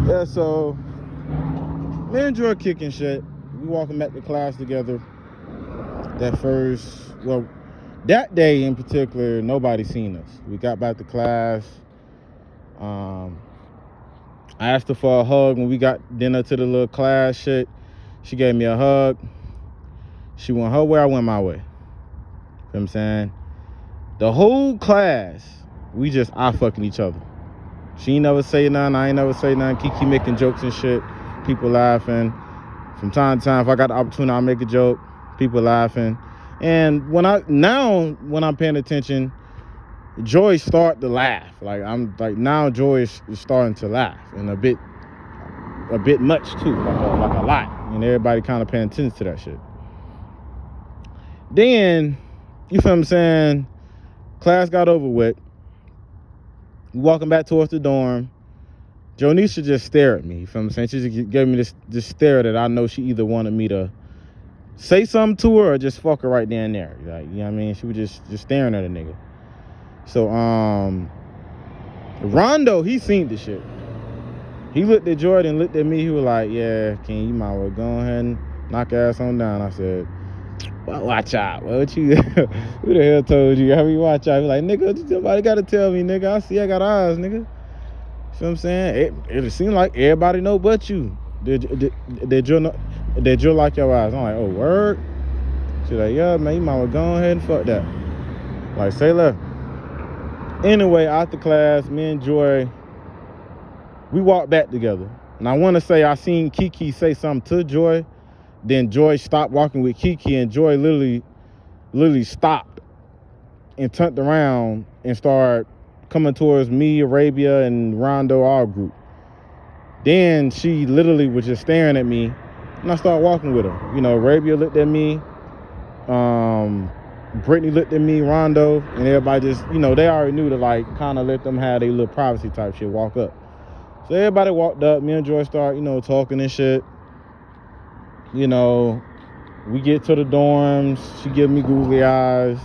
Yeah, so me and Joy kicking shit. We walking back to class together. That day in particular, nobody seen us. We got back to class. Um, I asked her for a hug when we got dinner to the little class shit. She gave me a hug. She went her way, I went my way. You know what I'm saying? The whole class, we just eye fucking each other. She ain't never say nothing, I ain't never say nothing. Kiki making jokes and shit, people laughing. From time to time, if I got the opportunity, I'll make a joke, people laughing. And when I'm paying attention, Joy start to laugh. Now Joy is starting to laugh, and a bit much too, like a lot. And everybody kind of paying attention to that shit. Then, you feel what I'm saying? Class got over with. We walking back towards the dorm. Jonisha just stared at me. You feel what I'm saying? She just gave me this stare that I know she either wanted me to say something to her or just fuck her right then and there. Like, you know what I mean? She was just staring at a nigga. So, Rondo, he seen the shit. He looked at Jordan, looked at me. He was like, yeah, King, you might well go ahead and knock your ass on down. I said, well, watch out. What you, who the hell told you? How you watch out? He was like, nigga, somebody got to tell me, nigga. I see I got eyes, nigga. You know what I'm saying? It seemed like everybody know but you. Did you like your eyes? I'm like, oh, word? She's like, yeah, man, you might well go ahead and fuck that. Like, say less. Anyway, after class, me and Joy, we walked back together. And I want to say I seen Kiki say something to Joy. Then Joy stopped walking with Kiki, and Joy literally stopped and turned around and started coming towards me, Arabia, and Rondo, our group. Then she literally was just staring at me, and I started walking with her. You know, Arabia looked at me, Brittany looked at me, Rondo, and everybody just, you know, they already knew to like kind of let them have their little privacy type shit, walk up. So everybody walked up, me and Joy start, you know, talking and shit. You know, we get to the dorms, she give me googly eyes.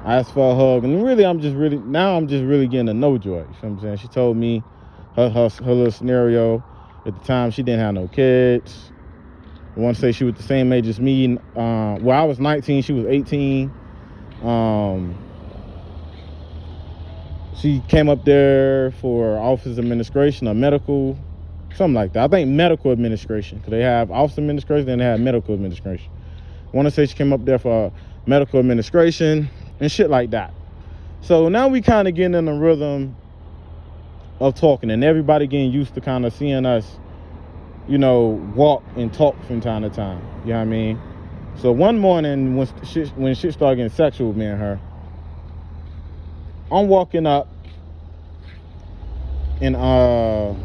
I asked for a hug, and really, I'm just really getting to know Joy. You know what I'm saying? She told me her little scenario. At the time, she didn't have no kids. I want to say she was the same age as me. I was 19, she was 18. She came up there for office administration or medical, something like that. I think medical administration, because they have office administration, then they have medical administration. I want to say she came up there for medical administration and shit like that. So now we kind of getting in the rhythm of talking, and everybody getting used to kind of seeing us, you know, walk and talk from time to time. You know what I mean? So one morning when shit started getting sexual with me and her, I'm walking up, and I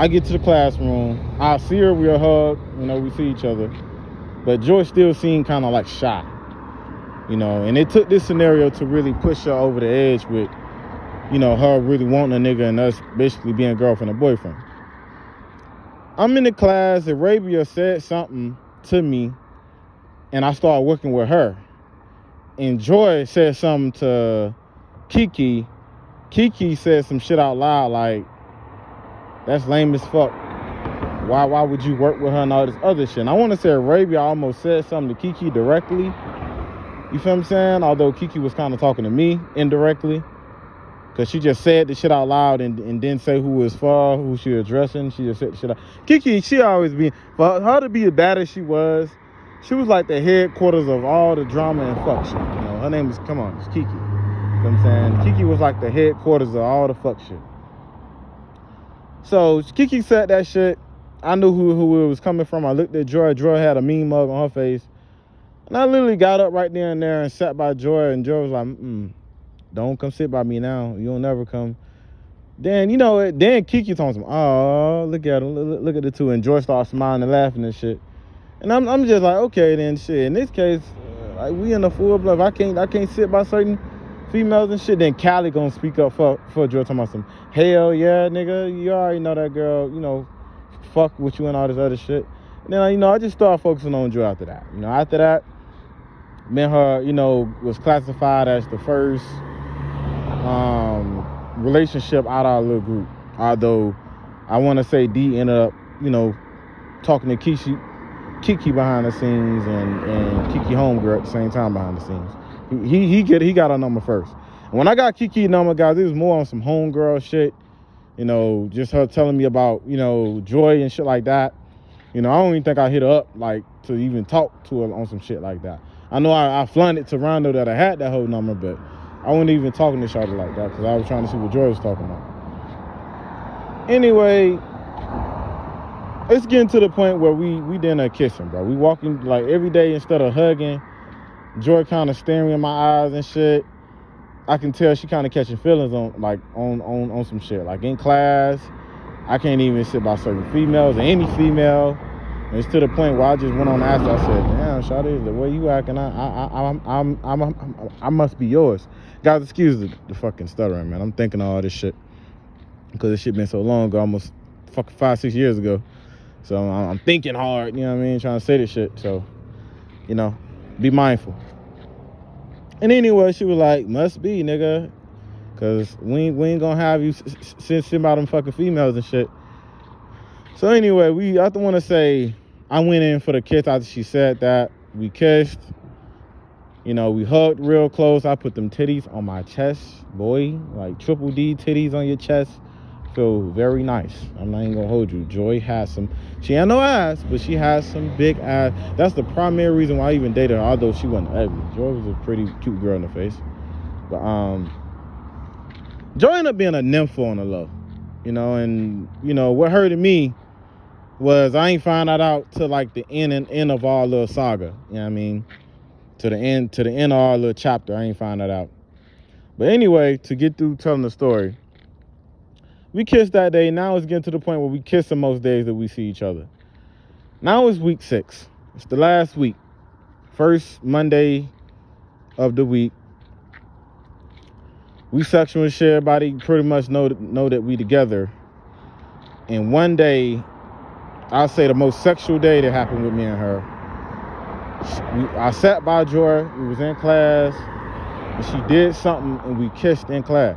get to the classroom. I see her, we'll hug, you know, we see each other. But Joy still seemed kind of like shy, you know, and it took this scenario to really push her over the edge with, you know, her really wanting a nigga and us basically being girlfriend and boyfriend. I'm in the class, Arabia said something to me, and I started working with her. And Joy said something to Kiki. Kiki said some shit out loud like, that's lame as fuck. Why would you work with her and all this other shit? And I want to say Arabia almost said something to Kiki directly. You feel what I'm saying? Although Kiki was kind of talking to me indirectly. Because she just said the shit out loud and didn't say who it was for, who she was addressing. She just said the shit out. Kiki, she always be, for her to be as bad as she was like the headquarters of all the drama and fuck shit. You know, her name is, it's Kiki. You know what I'm saying? Kiki was like the headquarters of all the fuck shit. So Kiki said that shit. I knew who it was coming from. I looked at Joy. Joy had a mean mug on her face. And I literally got up right there and there and sat by Joy. And Joy was like, don't come sit by me now. You'll never come. Then, you know, then Kiki told him, oh, look at him. Look at the two. And Joy started smiling and laughing and shit. And I'm just like, okay, then shit. In this case, like, we in a full blood. I can't sit by certain females and shit. Then Callie gonna speak up for Joy, talking about some, hell yeah, nigga. You already know that girl, you know, fuck with you and all this other shit. And then, you know, I just started focusing on Joy after that. You know, after that, me and her, you know, was classified as the first relationship out of our little group. Although I want to say D ended up, you know, talking to Kiki behind the scenes and Kiki homegirl at the same time behind the scenes. He got our number first. And when I got Kiki's number, guys, it was more on some homegirl shit. You know, just her telling me about, you know, Joy and shit like that. You know, I don't even think I hit her up, like, to even talk to her on some shit like that. I know I flaunted to Rondo that I had that whole number, but I wasn't even talking to Shawty like that because I was trying to see what Joy was talking about. Anyway, it's getting to the point where we dinner kissing, bro. We walking, like, every day instead of hugging. Joy kind of staring in my eyes and shit. I can tell she kind of catching feelings on some shit. Like, in class, I can't even sit by certain females or any female. And it's to the point where I just went on and asked her. I said, "Damn, Shawty, the way you acting, I must be yours." Guys, excuse the fucking stuttering, man. I'm thinking of all this shit because this shit been so long ago, almost fucking 5-6 years ago. So I'm thinking hard, you know what I mean, trying to say this shit. So, you know, be mindful. And anyway, she was like, "Must be, nigga, because we ain't gonna have you send by them fucking females and shit." So anyway, I want to say I went in for the kiss after she said that. We kissed. You know, we hugged real close. I put them titties on my chest, boy. Like triple D titties on your chest. Feel very nice. I'm not even gonna hold you. Joy has some, she had no ass, but she has some big ass. That's the primary reason why I even dated her, although she wasn't ugly. Joy was a pretty cute girl in the face. But Joy ended up being a nympho on the low. You know, and you know, what hurted me was I ain't find that out till like the end of our little saga. You know what I mean? To the end of our little chapter, I ain't find that out. But anyway, to get through telling the story, we kissed that day. Now it's getting to the point where we kiss the most days that we see each other. Now it's week 6. It's the last week. First Monday of the week. We sexual shit. Everybody pretty much know that we together. And one day, I'll say the most sexual day that happened with me and her. I sat by Joy. We was in class. And she did something and we kissed in class.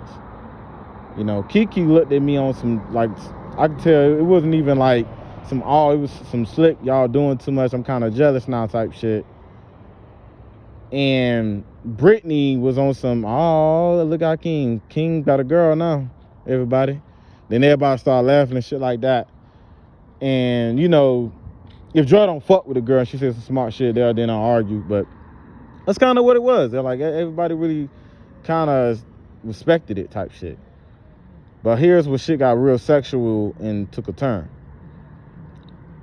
You know, Kiki looked at me on some, like, I could tell it wasn't even like it was some slick, y'all doing too much, I'm kind of jealous now type shit. And Brittany was on some, oh, look at King. King got a girl now, everybody. Then everybody started laughing and shit like that. And, you know, if Joy don't fuck with a girl, she says some smart shit there, then I'll argue. But that's kind of what it was. They're like, everybody really kind of respected it type shit. But here's where shit got real sexual and took a turn.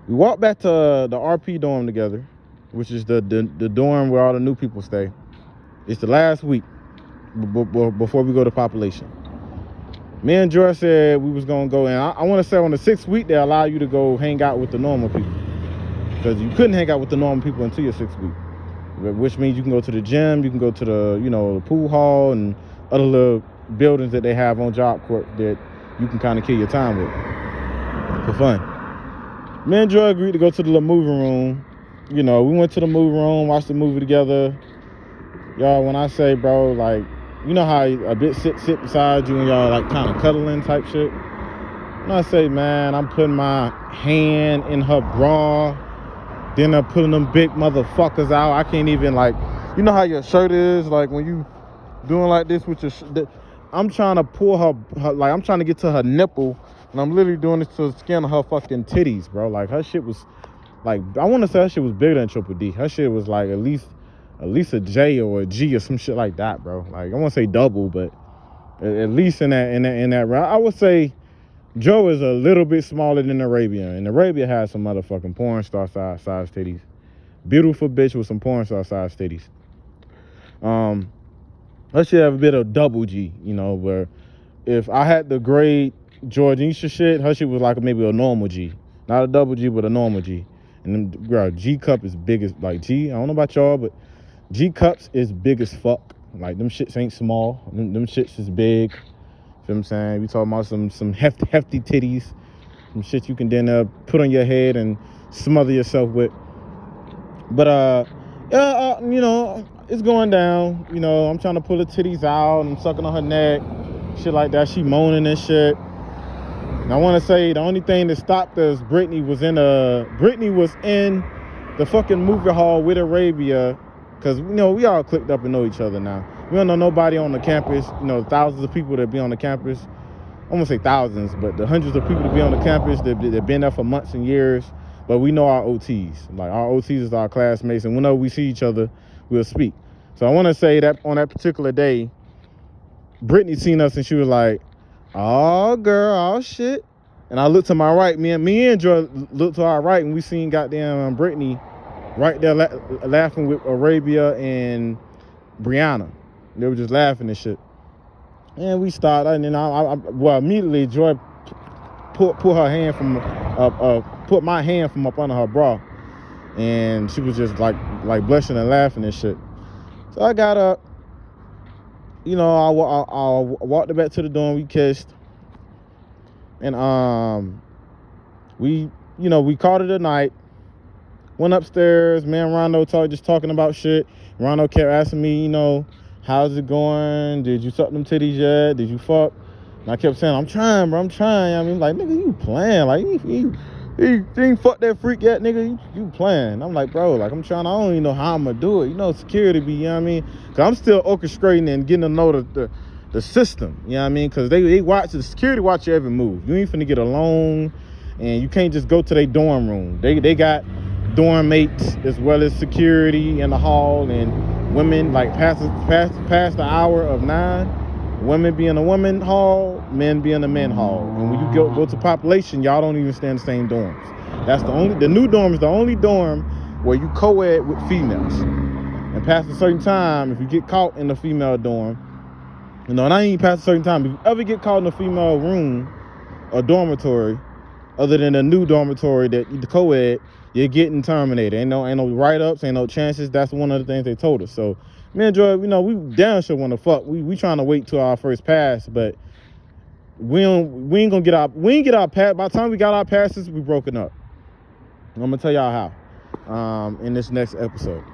We walked back to the RP dorm together, which is the dorm where all the new people stay. It's the last week before we go to population. Me and Joy said we was going to go, and I want to say on the 6th week, they allow you to go hang out with the normal people. Because you couldn't hang out with the normal people until your 6th week. Which means you can go to the gym, you can go to the, you know, the pool hall and other little buildings that they have on Job Corp that you can kind of kill your time with for fun. Me and Joy agreed to go to the little movie room. You know, we went to the movie room, watched the movie together. Y'all, when I say, bro, like, you know how a bitch sit beside you and y'all like kind of cuddling type shit? When I say, man, I'm putting my hand in her bra, then I'm putting them big motherfuckers out. I can't even, like, you know how your shirt is, like when you doing like this with your I'm trying to pull her, like, I'm trying to get to her nipple, and I'm literally doing this to the skin of her fucking titties, bro. Like, her shit was, like, I want to say her shit was bigger than Triple D. Her shit was, like, at least a J or a G or some shit like that, bro. Like, I want to say double, but at least in that round. I would say Joe is a little bit smaller than Arabia, and Arabia has some motherfucking porn star size titties. Beautiful bitch with some porn star size titties. Her shit have a bit of double G, you know, where if I had to grade Georgisha shit, her shit was like maybe a normal G. Not a double G, but a normal G. And then, girl, G cup is big as, like, G, I don't know about y'all, but G cups is big as fuck. Like, them shits ain't small. Them shits is big. Feel what I'm saying? We talking about some hefty titties. Some shit you can then put on your head and smother yourself with. But, you know, it's going down. You know, I'm trying to pull the titties out. I'm sucking on her neck. Shit like that. She moaning and shit. And I want to say the only thing that stopped us, Brittany was in the fucking movie hall with Arabia, because, we all clicked up and know each other now. We don't know nobody on the campus, thousands of people that be on the campus. I won't say thousands, but the hundreds of people that be on the campus that been there for months and years. But we know our OTs. Like, our OTs is our classmates, and whenever we see each other, we'll speak. So I want to say that on that particular day, Brittany seen us and she was like, "Oh, girl, oh shit." And I looked to my right. Me and Joy looked to our right, and we seen goddamn Brittany right there laughing with Arabia and Brianna. They were just laughing and shit. And we started, and then immediately Joy put her hand from put my hand from up under her bra, and she was just like blushing and laughing and shit. So I got up, I walked her back to the dorm. We kissed, and we called it a night. Went upstairs. Me and Rondo just talking about shit. Rondo kept asking me, how's it going? Did you suck them titties yet? Did you fuck? And I kept saying, I'm trying, bro. I'm trying. I mean, like, nigga, you playing. Like, you ain't fuck that freak yet, nigga. You playing. I'm like, bro, like, I'm trying. I don't even know how I'm going to do it. Security be, what I mean? Because I'm still orchestrating and getting to know the system, what I mean? Because they watch, the security watch your every move. You ain't finna get alone, and you can't just go to their dorm room. They got dorm mates as well as security in the hall, and women, like, past the hour of 9, women be in the women hall, men be in the men hall. And when you go to population, y'all don't even stay in the same dorms. That's the new dorm is the only dorm where you co-ed with females. And past a certain time, if you get caught in the female dorm, and I ain't past a certain time, if you ever get caught in a female room or dormitory, other than a new dormitory that you co-ed, you're getting terminated. Ain't no write-ups, ain't no chances. That's one of the things they told us. So me and Joy, we damn sure want to fuck. We trying to wait till our first pass, but we ain't get our pass. By the time we got our passes, we broken up. I'm gonna tell y'all how in this next episode.